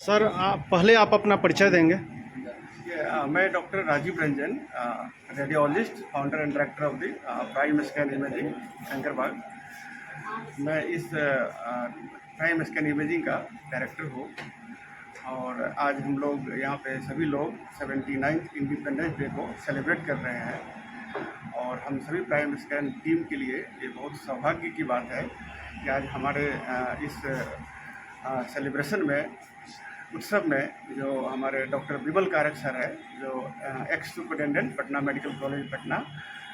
Sir पहले आप अपना परिचय देंगे। मैं doctor Rajiv Ranjan, radiologist, founder and director of the Prime Scan Imaging Kankarbagh. मैं इस प्राइम स्कैन इमेजिंग का डायरेक्टर हूँ और आज हम लोग यहाँ पे सभी लोग 79th इंडिपेंडेंस डे को सेलिब्रेट कर रहे हैं और हम सभी प्राइम स्कैन टीम के लिए ये बहुत सौभाग्य की बात है कि आज हमारे इस सेलिब्रेशन में उत्सव में जो हमारे डॉक्टर बिमल कारक सर है, जो x superintendent Patna medical college Patna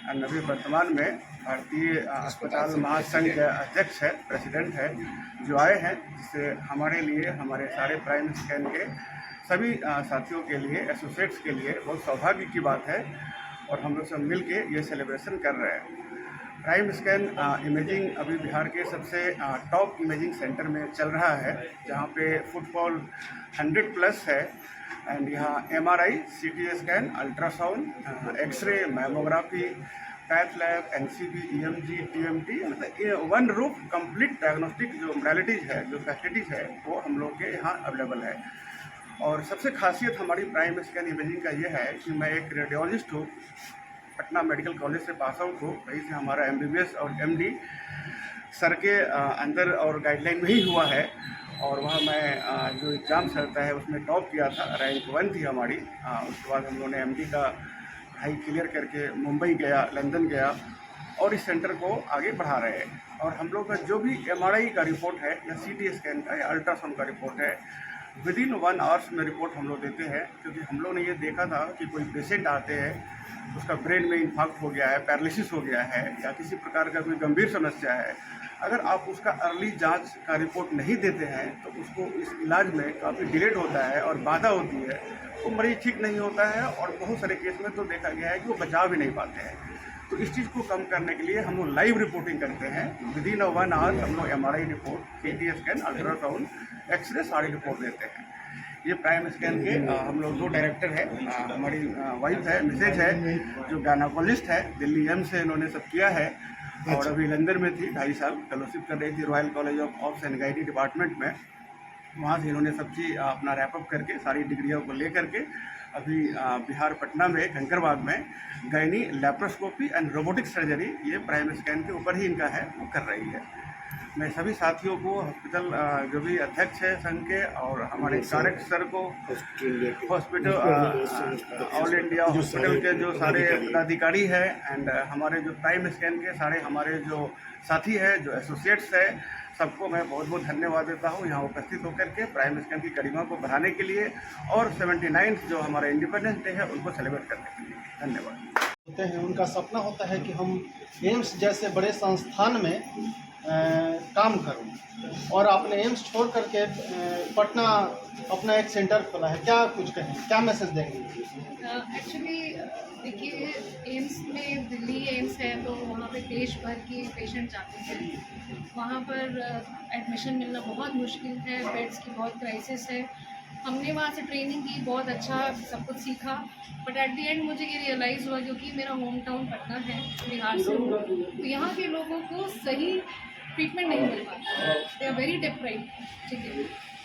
और अभी वर्तमान में भारतीय अस्पताल महासंघ के अध्यक्ष है, प्रेसिडेंट है, जो आए हैं, जिससे हमारे लिए, हमारे सारे प्राइम स्कैन के सभी साथियों के लिए, एसोसिएट्स के लिए बहुत सौभाग्य की बात है और हम लोग सब मिल के ये सेलिब्रेशन कर रहे हैं। प्राइम स्कैन इमेजिंग अभी बिहार के सबसे टॉप इमेजिंग सेंटर में चल रहा है, जहाँ पे फुटफॉल 100+ है एंड यहाँ MRI, CT scan, ultrasound, x-ray, mammography, path lab, NCB, EMG, TMT, मतलब ये वन रूफ कंप्लीट डायग्नोस्टिक जो मोडालिटीज़ है, जो फैसिलिटीज़ है, वो हम लोग के यहाँ अवेलेबल है। और सबसे खासियत हमारी प्राइम स्कैन इमेजिंग का ये है कि मैं एक रेडियोलॉजिस्ट हूँ, पटना मेडिकल कॉलेज से पास आउट हो, वहीं से हमारा MBBS और MD सर के अंदर और गाइडलाइन में ही हुआ है और वहाँ मैं जो एग्ज़ाम चलता है उसमें टॉप किया था, रैंक 1 थी हमारी। उसके बाद हम लोगों ने MD का पढ़ाई क्लियर करके मुंबई गया, लंदन गया और इस सेंटर को आगे बढ़ा रहे हैं। और हम लोग का जो भी MRI का रिपोर्ट है या CT स्कैन का या अल्ट्रासाउंड का रिपोर्ट है, विदिन 1 आवर्स में रिपोर्ट हम लोग देते हैं, क्योंकि हम लोग ने ये देखा था कि कोई पेशेंट आते हैं, उसका ब्रेन में इन्फाक्ट हो गया है, पैरालिसिस हो गया है या किसी प्रकार का कोई गंभीर समस्या है, अगर आप उसका अर्ली जांच का रिपोर्ट नहीं देते हैं तो उसको इस इलाज में काफ़ी डिलेड होता है और बाधा होती है, वो मरीज ठीक नहीं होता है और बहुत सारे केस में तो देखा गया है कि वो बचा भी नहीं पाते हैं। तो इस चीज़ को कम करने के लिए हम लोग लाइव रिपोर्टिंग करते हैं। विदिन 1 आवर हम लोग MRI report, CT scan, ultrasound, x-ray सारी रिपोर्ट देते हैं। ये प्राइम स्कैन के हम लोग 2 डायरेक्टर है, हमारी वाइफ है, मिसेज है, जो गायनेकोलॉजिस्ट है, दिल्ली एम्स से इन्होंने सब किया है और अभी लंदन में थी, 2.5 साल फेलोशिप कर रही थी royal college of obs and गाइडी डिपार्टमेंट में। वहाँ से इन्होंने सब चीज़ अपना रैपअप करके सारी डिग्रियों को ले करके अभी बिहार पटना में कंकरबाग में gynae laparoscopy and robotic surgery, ये प्राइम स्कैन के ऊपर ही इनका है, वो कर रही है। मैं सभी साथियों को, हॉस्पिटल जो भी अध्यक्ष है संघ के और हमारे कारक सर को, हॉस्पिटल ऑल इंडिया हॉस्पिटल के जो सारे पदाधिकारी हैं एंड हमारे जो प्राइम स्कैन के सारे हमारे जो साथी हैं, जो एसोसिएट्स हैं, सबको मैं बहुत बहुत धन्यवाद देता हूँ यहाँ उपस्थित होकर के प्राइम स्कैन की गरिमा को बढ़ाने के लिए और 79 जो हमारा इंडिपेंडेंस डे है उनको सेलिब्रेट करने के लिए। धन्यवाद। होते हैं, उनका सपना होता है कि हम एम्स जैसे बड़े संस्थान में काम करूं और आपने एम्स छोड़ करके पटना अपना एक सेंटर खोला है, क्या कुछ कहें, क्या मैसेज देंगे? एक्चुअली देखिए, एम्स में, दिल्ली एम्स है तो वहाँ पे देश भर के पेशेंट जाते हैं। वहाँ पर एडमिशन मिलना बहुत मुश्किल है, बेड्स की बहुत क्राइसिस है। हमने वहाँ से ट्रेनिंग की, बहुत अच्छा सब कुछ सीखा, बट एट दी एंड मुझे ये रियलाइज़ हुआ, क्योंकि मेरा होम टाउन पटना है, बिहार से हूँ, तो यहाँ के लोगों को सही ट्रीटमेंट नहीं मिल पाता, दे आर वेरी डिप्राइव्ड। ठीक है,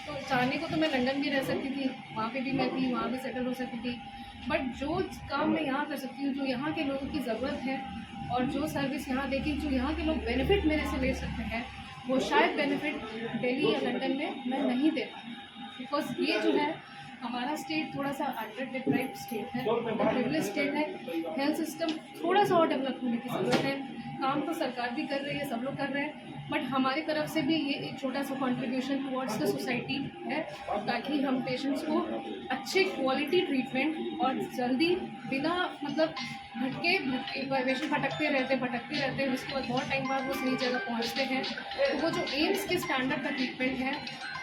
तो चाहने को तो मैं लंदन भी रह सकती थी, वहाँ पे भी मैं थी, वहाँ भी सेटल हो सकती थी, बट जो काम मैं यहाँ कर सकती हूँ, जो यहाँ के लोगों की ज़रूरत है और जो सर्विस यहाँ देखी, जो यहाँ के लोग बेनिफिट मेरे से ले सकते हैं, वो शायद बेनिफिट दिल्ली या लंदन में मैं नहीं दे पाती, बिकॉज ये जो है हमारा स्टेट थोड़ा सा अंडर डिप्राइव्ड स्टेट है, अंडर प्रिविलेज स्टेट है। हेल्थ सिस्टम थोड़ा सा और डेवलप होने की ज़रूरत है। काम तो सरकार भी कर रही है, सब लोग कर रहे हैं, बट हमारी तरफ से भी ये एक छोटा सा कंट्रीब्यूशन टुवर्ड्स द सोसाइटी है, ताकि हम पेशेंट्स को अच्छे क्वालिटी ट्रीटमेंट और जल्दी, बिना मतलब भटके पेशेंट भटकते रहते हैं, उसके बाद बहुत टाइम बाद वो सही जगह पहुंचते हैं। तो वो जो एम्स के स्टैंडर्ड का ट्रीटमेंट है,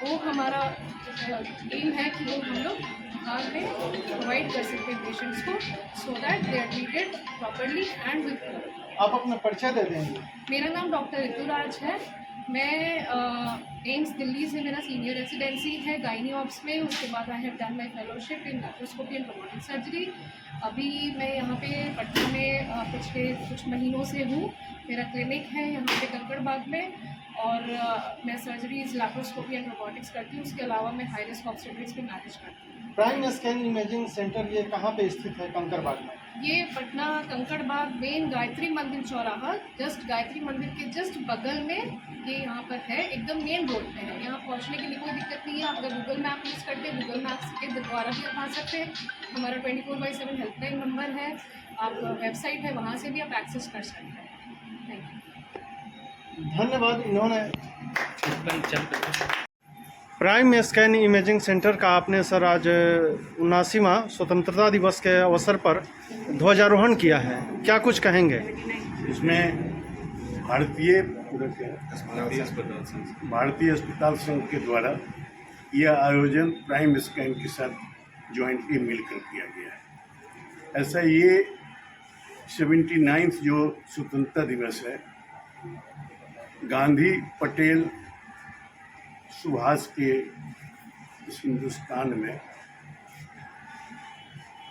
वो हमारा एम है कि वो हम लोग बिहार में प्रोवाइड कर सकते हैं पेशेंट्स को, so that they are treated properly and with. आप अपना परिचय दे देंगे? मेरा नाम डॉक्टर ऋतुराज है। मैं एम्स दिल्ली से मेरा सीनियर रेसिडेंसी है गायनी ऑप्स में। उसके बाद I have done my fellowship in laparoscopy and robotic surgery. अभी मैं यहाँ पे पटना में पिछले कुछ महीनों से हूँ। मेरा क्लिनिक है यहाँ पे कंकड़ बाग में, और मैं सर्जरीज लैप्रोस्कोपी एंड रोबोटिक्स करती हूँ। उसके अलावा मैं हाई रिस्क ऑब्स्टेट्रिक्स भी मैनेज करती हूँ। प्राइम स्कैन इमेजिंग सेंटर ये कहाँ पे स्थित है कंकड़बाग में? ये पटना कंकड़ बाग मेन गायत्री मंदिर चौराहा, जस्ट गायत्री मंदिर के जस्ट बगल में ये यहाँ पर है, एकदम मेन रोड पे है। यहाँ पहुँचने के लिए कोई दिक्कत नहीं है। आप अगर गूगल मैप यूज़ करते हैं, गूगल मैप्स के द्वारा भी आप आ सकते हैं। हमारा 24/7 हेल्पलाइन नंबर है, आप वेबसाइट है, वहाँ से भी आप एक्सेस कर सकते हैं। Thank you. धन्यवाद। इन्होंने प्राइम स्कैन इमेजिंग सेंटर का आपने सर आज 79वां स्वतंत्रता दिवस के अवसर पर ध्वजारोहण किया है, क्या कुछ कहेंगे? इसमें भारतीय अस्पताल संघ के द्वारा यह आयोजन प्राइम स्कैन के साथ ज्वाइंटली मिलकर किया गया है। ऐसा ये 79वां जो स्वतंत्रता दिवस है, गांधी, पटेल, सुभाष के इस हिंदुस्तान में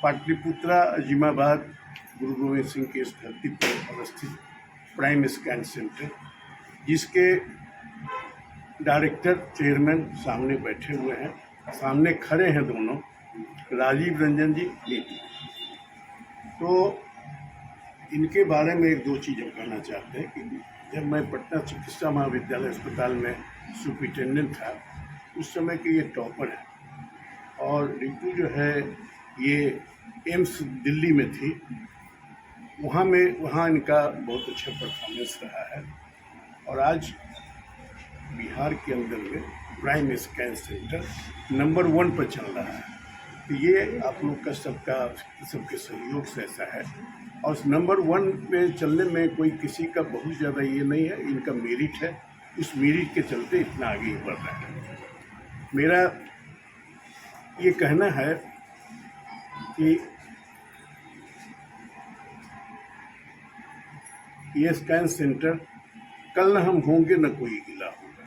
पाटलिपुत्रा, अजीमाबाद, गुरु गोविंद सिंह के इस धरती पर अवस्थित प्राइम स्कैन सेंटर, जिसके डायरेक्टर चेयरमैन सामने बैठे हुए हैं, सामने खड़े हैं दोनों, राजीव रंजन जी, नीति। तो इनके बारे में एक दो चीज़ हम कहना चाहते हैं कि जब मैं पटना चिकित्सा महाविद्यालय अस्पताल में सुपरिटेंडेंट था, उस समय के ये टॉपर है। और रितु जो है ये एम्स दिल्ली में थी, वहाँ इनका बहुत अच्छा परफॉर्मेंस रहा है। और आज बिहार के अंदर में प्राइम स्कैन सेंटर नंबर 1 पर चल रहा है। तो ये आप लोग का सबके सहयोग से ऐसा है। और नंबर 1 पे चलने में कोई किसी का बहुत ज़्यादा ये नहीं है, इनका मेरिट है। उस मेरिट के चलते इतना आगे बढ़ रहा है। मेरा ये कहना है कि ये स्कैन सेंटर कल न हम होंगे न कोई गिला होगा,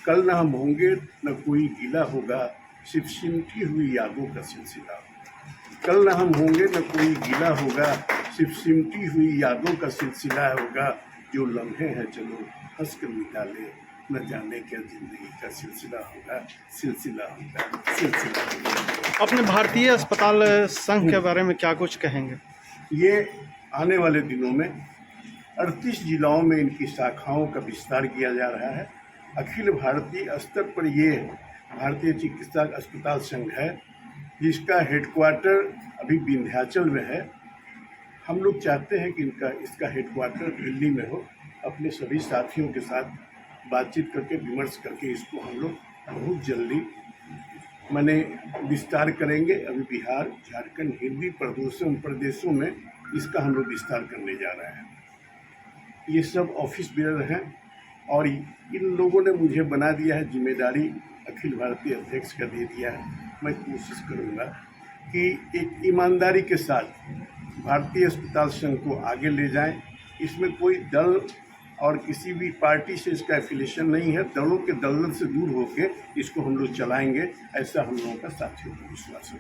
कल न हम होंगे न कोई गिला होगा, सिर्फ सिमटी हुई यादों का सिलसिला होगा। कल न हम होंगे न कोई गिला होगा, सिर्फ सिमटी हुई यादों का सिलसिला होगा। जो लम्हे हैं चलो हंस कर मिटा ले, न जाने क्या जिंदगी का सिलसिला होगा, सिलसिला होगा, सिलसिला होगा। अपने भारतीय अस्पताल संघ के बारे में क्या कुछ कहेंगे? ये आने वाले दिनों में 38 जिलाओं में इनकी शाखाओं का विस्तार किया जा रहा है। अखिल भारतीय स्तर पर ये भारतीय चिकित्सा अस्पताल संघ है, जिसका हेडक्वार्टर अभी विंध्याचल में है। हम लोग चाहते हैं कि इसका हेडक्वार्टर दिल्ली में हो। अपने सभी साथियों के साथ बातचीत करके, विमर्श करके इसको हम लोग बहुत जल्दी विस्तार करेंगे। अभी बिहार, झारखंड, हिंदी प्रदेशों में इसका हम लोग विस्तार करने जा रहे हैं। ये सब ऑफिस बेयर हैं और इन लोगों ने मुझे बना दिया है, जिम्मेदारी अखिल भारतीय अध्यक्ष का दे दिया है। मैं कोशिश करूँगा कि एक ईमानदारी के साथ भारतीय अस्पताल संघ को आगे ले जाएं। इसमें कोई दल और किसी भी पार्टी से इसका एफिलिएशन नहीं है। दलों के दलदल से दूर होकर इसको हम लोग चलाएंगे, ऐसा हम लोगों का साथियों को विश्वास है।